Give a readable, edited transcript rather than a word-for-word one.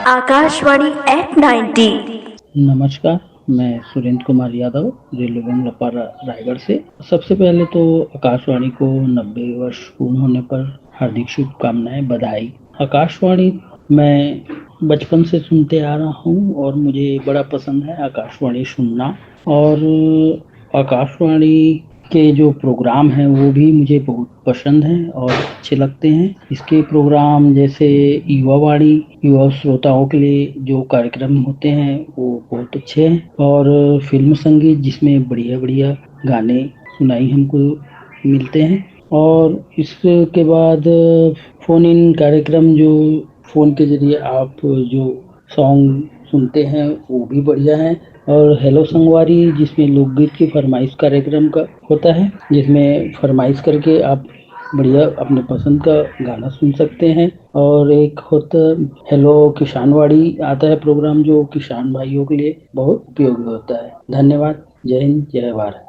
Akashvani eight 90। नमस्कार, मैं Surendra Kumar Yadav railway बंगलापारा Raigarh से। सबसे पहले तो आकाशवाणी को 90 वर्ष पूर्ण होने पर हार्दिक शुभकामनाएं, बधाई। आकाशवाणी मैं बचपन से सुनते आ रहा हूँ और मुझे बड़ा पसंद है आकाशवाणी सुनना। और आकाशवाणी के जो प्रोग्राम हैं वो भी मुझे बहुत पसंद हैं और अच्छे लगते हैं। इसके प्रोग्राम जैसे युवा वाणी, युवा श्रोताओं के लिए जो कार्यक्रम होते हैं वो बहुत अच्छे हैं। और फिल्म संगीत जिसमें बढ़िया बढ़िया गाने सुनाई हमको मिलते हैं। और इसके बाद फोन इन कार्यक्रम जो फोन के जरिए आप जो सॉन्ग सुनते हैं वो भी बढ़िया है। और हेलो संगवारी जिसमें लोकगीत की फरमाइश कार्यक्रम का होता है, जिसमें फरमाइश करके आप बढ़िया अपने पसंद का गाना सुन सकते हैं। और एक होता हेलो किसानवाड़ी आता है प्रोग्राम, जो किसान भाइयों के लिए बहुत उपयोगी होता है। धन्यवाद। जय हिंद, जय भारत।